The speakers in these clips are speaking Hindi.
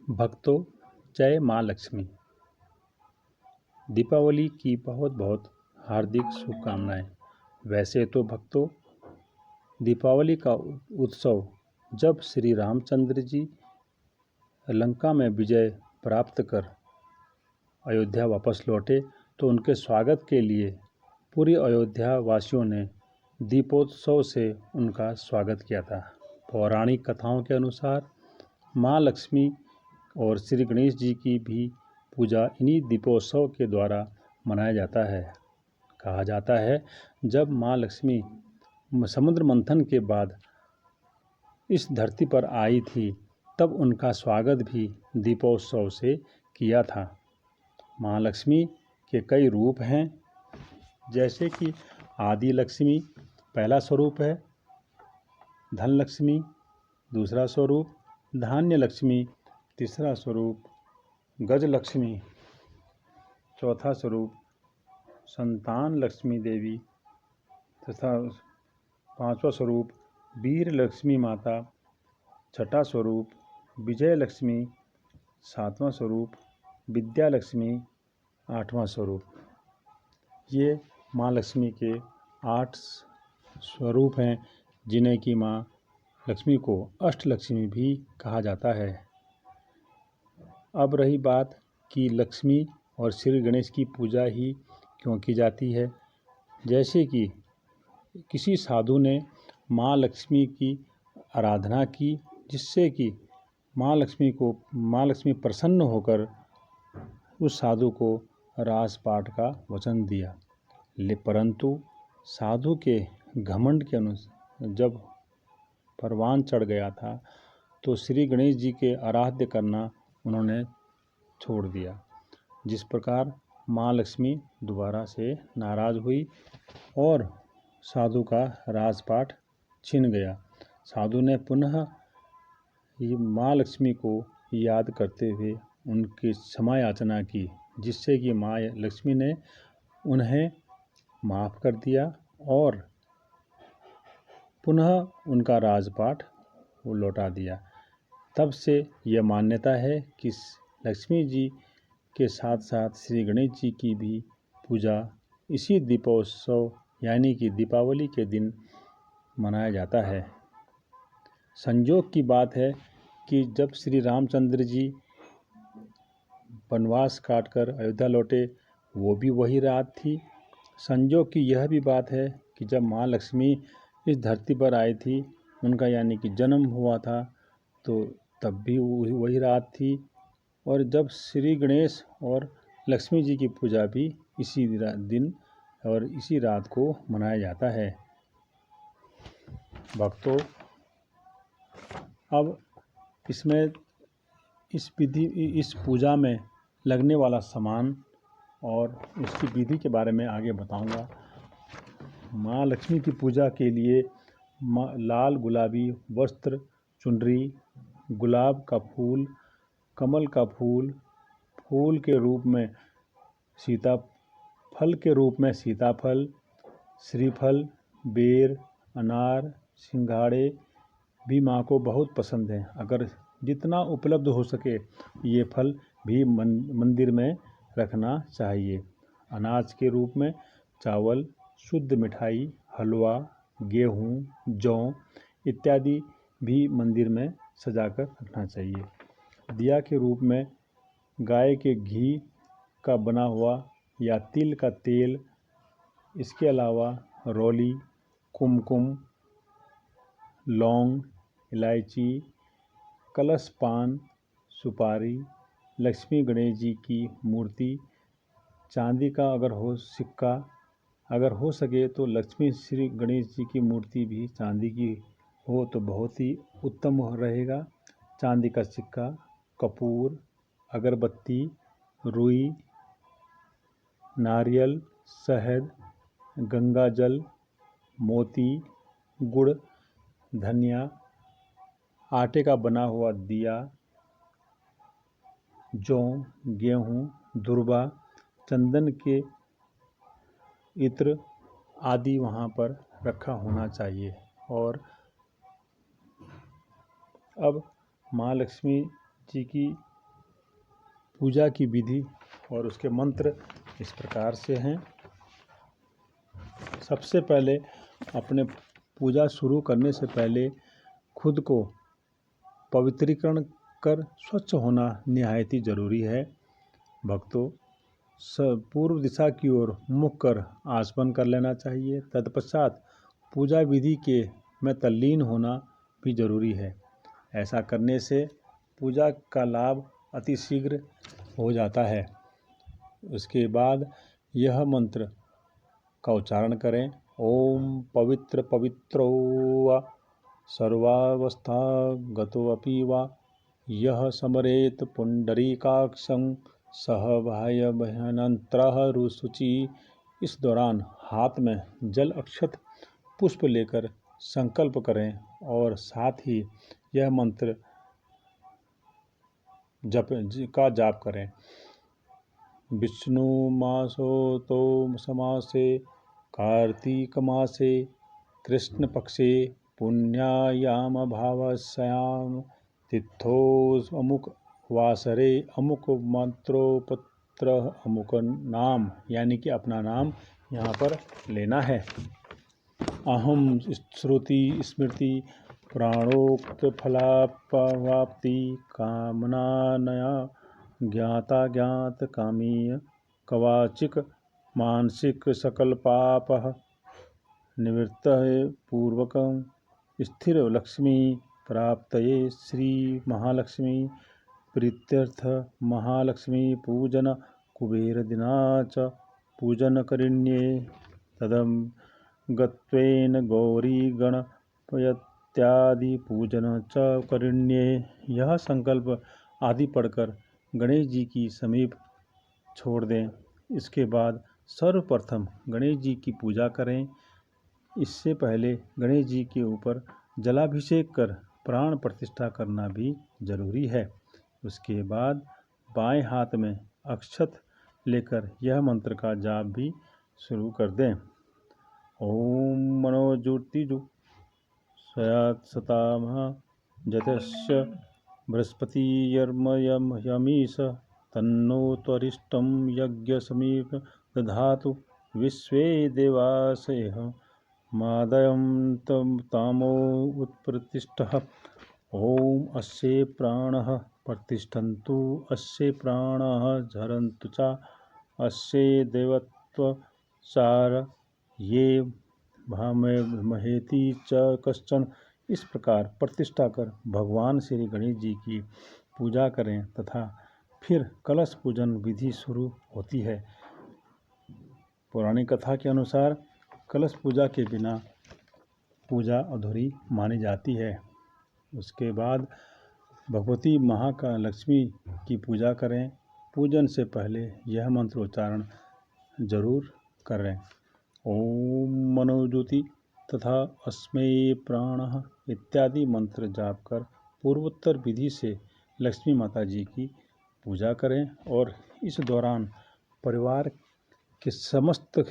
भक्तों, जय माँ लक्ष्मी। दीपावली की बहुत बहुत हार्दिक शुभकामनाएं। वैसे तो भक्तों, दीपावली का उत्सव जब श्री रामचंद्र जी लंका में विजय प्राप्त कर अयोध्या वापस लौटे तो उनके स्वागत के लिए पूरी अयोध्या वासियों ने दीपोत्सव से उनका स्वागत किया था। पौराणिक कथाओं के अनुसार माँ लक्ष्मी और श्री गणेश जी की भी पूजा इन्हीं दीपोत्सव के द्वारा मनाया जाता है। कहा जाता है, जब माँ लक्ष्मी समुद्र मंथन के बाद इस धरती पर आई थी तब उनका स्वागत भी दीपोत्सव से किया था। माँ लक्ष्मी के कई रूप हैं, जैसे कि आदि लक्ष्मी पहला स्वरूप है, धन लक्ष्मी दूसरा स्वरूप, धान्य लक्ष्मी तीसरा स्वरूप, गज लक्ष्मी चौथा स्वरूप, संतान लक्ष्मी देवी तथा पांचवा स्वरूप, वीर लक्ष्मी माता छठा स्वरूप, विजय लक्ष्मी सातवां स्वरूप, विद्या लक्ष्मी आठवां स्वरूप। ये माँ लक्ष्मी के 8 स्वरूप हैं, जिन्हें कि माँ लक्ष्मी को अष्टलक्ष्मी भी कहा जाता है। अब रही बात कि लक्ष्मी और श्री गणेश की पूजा ही क्यों की जाती है। जैसे कि किसी साधु ने माँ लक्ष्मी की आराधना की, जिससे कि माँ लक्ष्मी प्रसन्न होकर उस साधु को राजपाट का वचन दिया। परंतु साधु के घमंड के अनुसार जब परवान चढ़ गया था तो श्री गणेश जी के आराध्य करना उन्होंने छोड़ दिया। जिस प्रकार माँ लक्ष्मी दोबारा से नाराज हुई और साधु का राजपाट छिन गया। साधु ने पुनः माँ लक्ष्मी को याद करते हुए उनकी क्षमा याचना की, जिससे कि माँ लक्ष्मी ने उन्हें माफ़ कर दिया और पुनः उनका राजपाट लौटा दिया। तब से यह मान्यता है कि लक्ष्मी जी के साथ साथ श्री गणेश जी की भी पूजा इसी दीपोत्सव यानी कि दीपावली के दिन मनाया जाता है। संयोग की बात है कि जब श्री रामचंद्र जी वनवास काटकर अयोध्या लौटे, वो भी वही रात थी। संयोग की यह भी बात है कि जब माँ लक्ष्मी इस धरती पर आई थी, उनका यानी कि जन्म हुआ था, तो तब भी वही रात थी। और जब श्री गणेश और लक्ष्मी जी की पूजा भी इसी दिन और इसी रात को मनाया जाता है। भक्तों, अब इसमें इस पूजा में लगने वाला सामान और उसकी विधि के बारे में आगे बताऊंगा। माँ लक्ष्मी की पूजा के लिए लाल गुलाबी वस्त्र, चुनरी, गुलाब का फूल, कमल का फूल, फूल के रूप में फल के रूप में सीताफल, श्रीफल, बेर, अनार, सिंघाड़े भी माँ को बहुत पसंद हैं। अगर जितना उपलब्ध हो सके ये फल भी मंदिर में रखना चाहिए। अनाज के रूप में चावल, शुद्ध मिठाई, हलवा, गेहूँ, जौ इत्यादि भी मंदिर में सजाकर रखना चाहिए। दिया के रूप में गाय के घी का बना हुआ या तिल का तेल, इसके अलावा रोली, कुमकुम, लौंग, इलायची, कलश पान, सुपारी, लक्ष्मी गणेश जी की मूर्ति, चांदी का सिक्का, अगर हो सके तो लक्ष्मी श्री गणेश जी की मूर्ति भी चांदी की हो तो बहुत ही उत्तम रहेगा। चांदी का सिक्का, कपूर, अगरबत्ती, रुई, नारियल, शहद, गंगा जल, मोती, गुड़, धनिया, आटे का बना हुआ दिया, जौ, गेहूँ, दुर्बा, चंदन के इत्र आदि वहाँ पर रखा होना चाहिए। और अब माँ लक्ष्मी जी की पूजा की विधि और उसके मंत्र इस प्रकार से हैं। सबसे पहले अपने पूजा शुरू करने से पहले खुद को पवित्रीकरण कर स्वच्छ होना निहायत ही जरूरी है। भक्तों, पूर्व दिशा की ओर मुख कर आचमन कर लेना चाहिए। तत्पश्चात पूजा विधि के में तल्लीन होना भी जरूरी है। ऐसा करने से पूजा का लाभ अतिशीघ्र हो जाता है। उसके बाद यह मंत्र का उच्चारण करें। ओम पवित्र पवित्रो वा सर्वावस्था गतोऽपि वा यह स्मरेत पुंडरीकाक्षं सह भयभयनंत्रः रुशुचि। इस दौरान हाथ में जल अक्षत पुष्प लेकर संकल्प करें और साथ ही यह मंत्र जाप करें। विष्णु मासो तो समासे कार्तिक मासे कृष्ण पक्षे पुण्यायाम भावस्याम तिथो अमुक वासरे अमुक मंत्रोपत्र अमुक नाम, यानी कि अपना नाम यहाँ पर लेना है। अहम श्रुति स्मृति प्राणोक्त फलाप्ति कामनानया ज्ञाता ज्ञात कामीय कवाचिक मानसिक सकल पापः निवृत्तः पूर्वकं स्थिर लक्ष्मी प्राप्तये श्री महालक्ष्मी प्रीत्यर्थ महालक्ष्मी पूजन कुबेर दिना च पूजन करिण्ये तदम गत्वेन गौरी गणपत्यादि पूजन च करिण्ये। यह संकल्प आदि पढ़कर गणेश जी की समीप छोड़ दें। इसके बाद सर्वप्रथम गणेश जी की पूजा करें। इससे पहले गणेश जी के ऊपर जलाभिषेक कर प्राण प्रतिष्ठा करना भी जरूरी है। उसके बाद बाएं हाथ में अक्षत लेकर यह मंत्र का जाप भी शुरू कर दें। ओम मनोज्योतिजु स्वयात्सतामः जतस्य बृहस्पतिर्यमीश तन्नो त्वरिष्टं यज्ञसमीप दधातु विश्वे देवासयः मादयं तामो उत्प्रतिष्ठः। ओम अस्य प्राणः प्रतिष्ठन्तु अस्य प्राणः झरन्तु च अस्य देवत्वचार ये भामहेति च कश्चन। इस प्रकार प्रतिष्ठा कर भगवान श्री गणेश जी की पूजा करें तथा फिर कलश पूजन विधि शुरू होती है। पौराणिक कथा के अनुसार कलश पूजा के बिना पूजा अधूरी मानी जाती है। उसके बाद भगवती महालक्ष्मी की पूजा करें। पूजन से पहले यह मंत्र उच्चारण जरूर करें। ओम मनोज्योति तथा अस्मै प्राणः इत्यादि मंत्र जाप कर पूर्वोत्तर विधि से लक्ष्मी माता जी की पूजा करें और इस दौरान परिवार के समस्त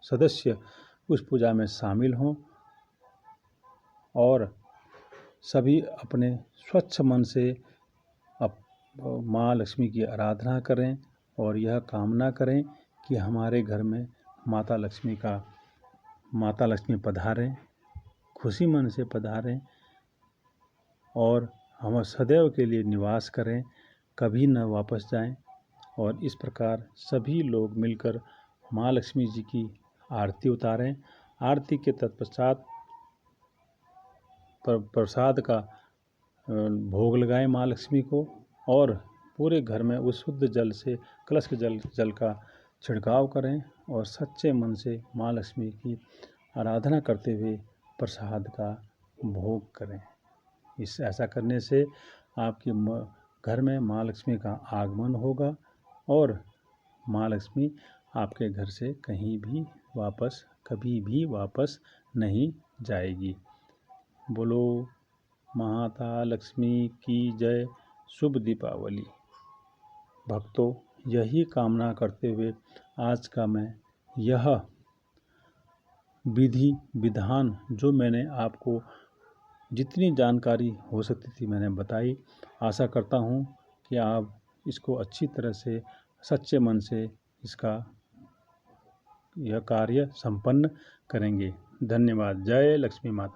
सदस्य उस पूजा में शामिल हों और सभी अपने स्वच्छ मन से माँ लक्ष्मी की आराधना करें और यह कामना करें कि हमारे घर में माता लक्ष्मी पधारें, खुशी मन से पधारें और हम सदैव के लिए निवास करें, कभी न वापस जाएं। और इस प्रकार सभी लोग मिलकर माँ लक्ष्मी जी की आरती उतारें। आरती के तत्पश्चात प्रसाद का भोग लगाएं माँ लक्ष्मी को और पूरे घर में उस शुद्ध जल से कलश के जल का छिड़काव करें और सच्चे मन से माँ लक्ष्मी की आराधना करते हुए प्रसाद का भोग करें। ऐसा करने से आपके घर में माँ लक्ष्मी का आगमन होगा और माँ लक्ष्मी आपके घर से कभी भी वापस नहीं जाएगी। बोलो माता लक्ष्मी की जय। शुभ दीपावली। भक्तों, यही कामना करते हुए आज का मैं यह विधि विधान जो मैंने आपको जितनी जानकारी हो सकती थी मैंने बताई। आशा करता हूँ कि आप इसको अच्छी तरह से सच्चे मन से इसका यह कार्य संपन्न करेंगे। धन्यवाद। जय लक्ष्मी माता।